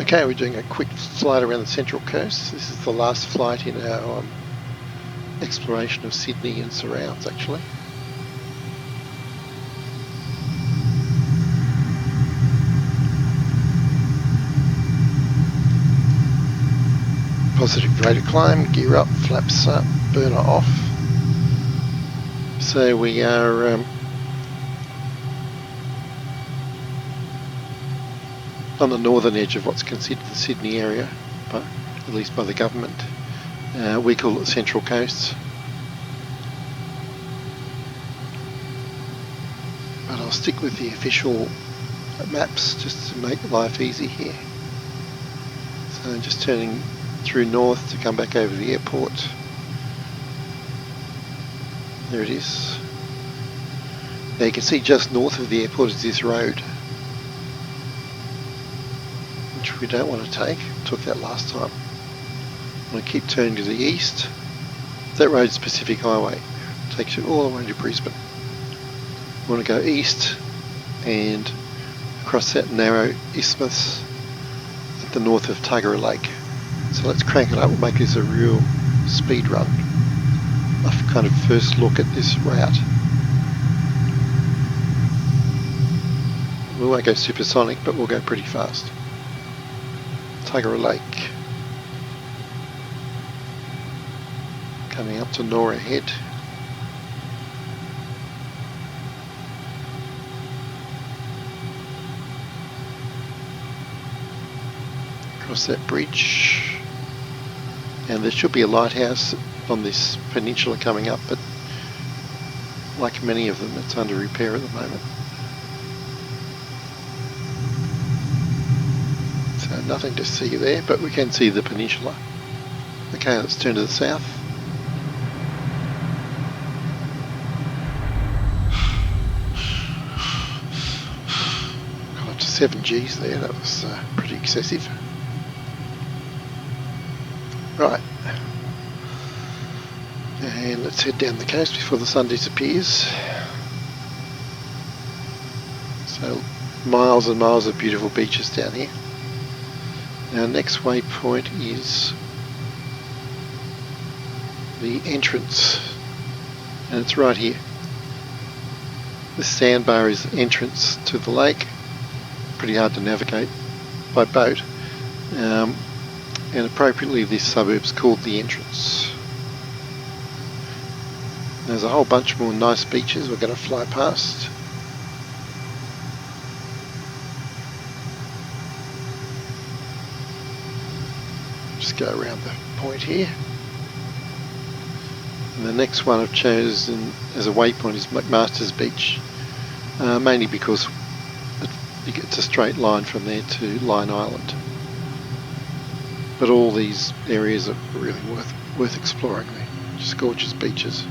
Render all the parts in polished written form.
Okay, we're doing a quick flight around the Central Coast. This is the last flight in our exploration of Sydney and surrounds, actually. Positive rate of climb, gear up, flaps up, burner off. So we are on the northern edge of what's considered the Sydney area, but at least by the government. We call it Central Coast. But I'll stick with the official maps just to make life easy here. So just turning through north to come back over the airport. There it is. Now you can see just north of the airport is this road, which we don't want to take. Took that last time. I'm going to keep turning to the east. That road's Pacific Highway. Takes you all the way to Brisbane. We want to go east and across that narrow isthmus at the north of Tuggerah Lake. So let's crank it up. We'll make this a real speed run. A kind of first look at this route. We won't go supersonic, but we'll go pretty fast. Tuggerah Lake. Coming up to Nora Head. Across that bridge. And there should be a lighthouse on this peninsula coming up, but like many of them, it's under repair at the moment. So nothing to see there, but we can see the peninsula. Okay, let's turn to the south. Got up to 7 Gs there, that was pretty excessive. Right, and let's head down the coast before the sun disappears. So miles and miles of beautiful beaches down here. Our next waypoint is the entrance, and it's right here. The sandbar is the entrance to the lake. Pretty hard to navigate by boat. And appropriately this suburb's called the entrance. There's a whole bunch more nice beaches we're going to fly past. Just go around the point here. And the next one I've chosen as a waypoint is McMaster's Beach, mainly because it's a straight line from there to Line Island. But all these areas are really worth exploring. They're just gorgeous beaches.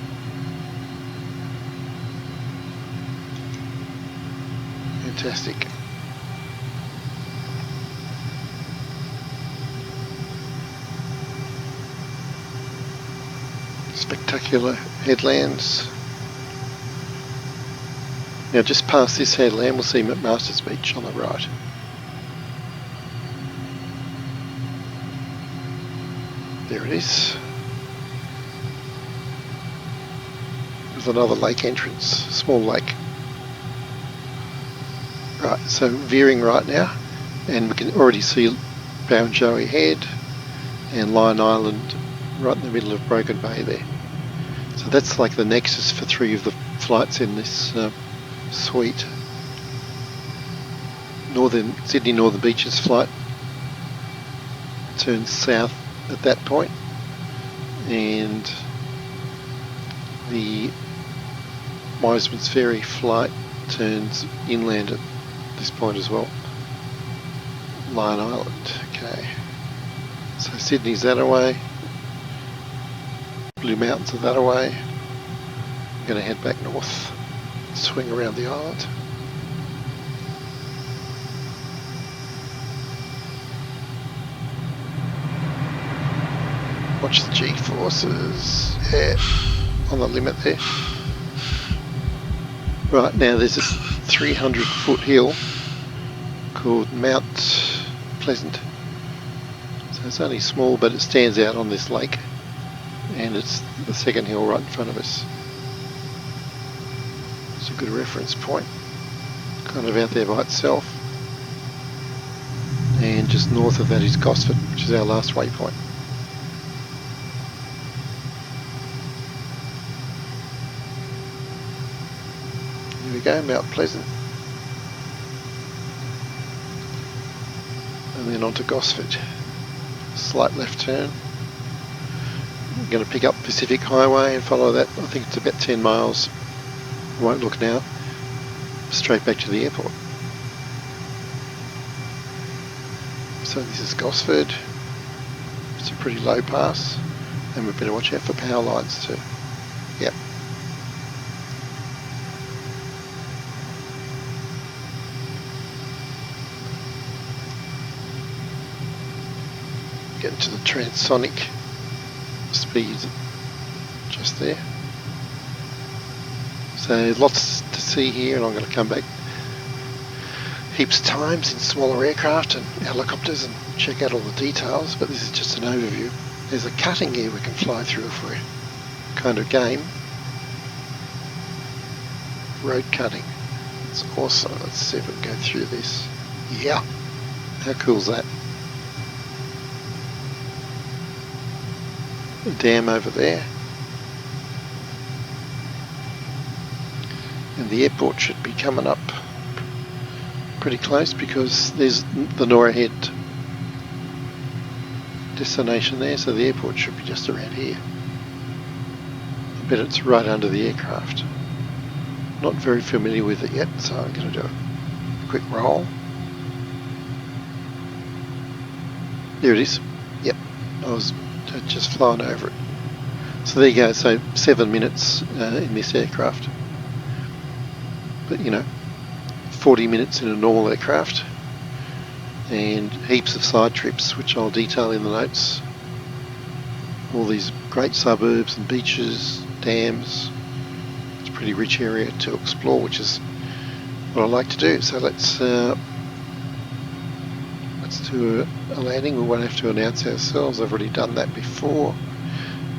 Fantastic. Spectacular headlands. Now just past this headland we'll see McMaster's Beach on the right. There it is. There's another lake entrance, small lake. Right, so veering right now, and we can already see Barrenjoey Head and Line Island right in the middle of Broken Bay there. So that's like the nexus for 3 of the flights in this suite. Sydney Northern Beaches flight turns south at that point, and the Wiseman's Ferry flight turns inland at this point as well. Line Island, okay. So Sydney's that away, Blue Mountains are that away. I'm going to head back north, swing around the island. Watch the G-forces, yeah, on the limit there. Right, now there's a 300-foot hill called Mount Pleasant, It's only small, but it stands out on this lake, and it's the second hill right in front of us. It's a good reference point, kind of out there by itself. And just north of that is Gosford, which is our last waypoint. Here we go, Mount Pleasant. And then on to Gosford. Slight left turn. We're going to pick up Pacific Highway and follow that. I think it's about 10 miles. I won't look now. Straight back to the airport. So this is Gosford. It's a pretty low pass, and we better watch out for power lines too. Yep. Getting to the transonic speeds just there. So lots to see here, and I'm going to come back heaps of times in smaller aircraft and helicopters and check out all the details, but this is just an overview. There's a cutting here we can fly through if we're kind of game. Road cutting. It's awesome. Let's see if we can go through this. Yeah. How cool is that? A dam over there. And the airport should be coming up pretty close because there's the Nora Head destination there, so the airport should be just around here. I bet it's right under the aircraft. Not very familiar with it yet, so I'm going to do a quick roll. There it is. Yep, I was just flying over it. So there you go, so 7 minutes in this aircraft. But you know, 40 minutes in a normal aircraft, and heaps of side trips which I'll detail in the notes. All these great suburbs and beaches, dams. It's a pretty rich area to explore, which is what I like to do. So let's do a landing. We won't have to announce ourselves. I've already done that before.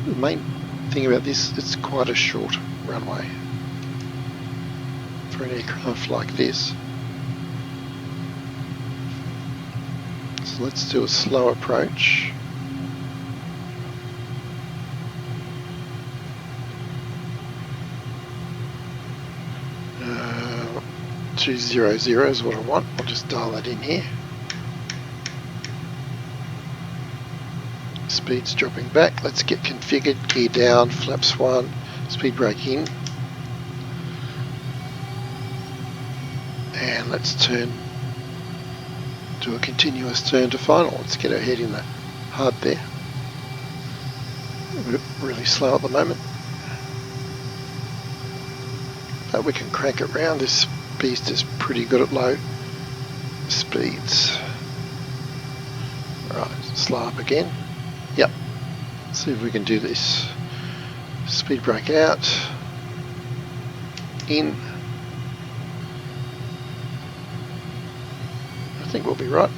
The main thing about this, it's quite a short runway for an aircraft like this. So let's do a slow approach. Uh, 200 is what I want. I'll just dial that in here. Speed's dropping back. Let's get configured. Gear down, flaps 1, speed brake in. And let's turn, do a continuous turn to final. Let's get our head in the HUD there. We're really slow at the moment, but we can crank it round. This beast is pretty good at low speeds. Right, slow up again. Yep, let's see if we can do this. Speed brake out, in. I think we'll be right.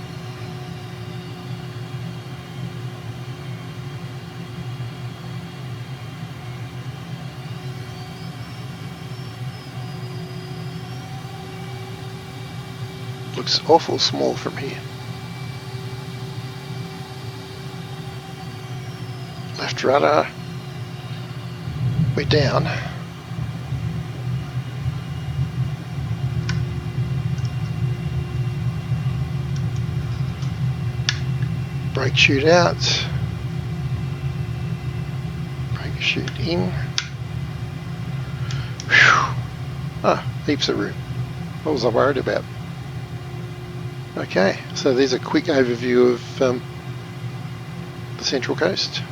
Looks awful small from here. Left rudder. We're down. Brake chute out. Brake chute in. Whew. Ah, heaps of room. What was I worried about? Okay, so there's a quick overview of the Central Coast.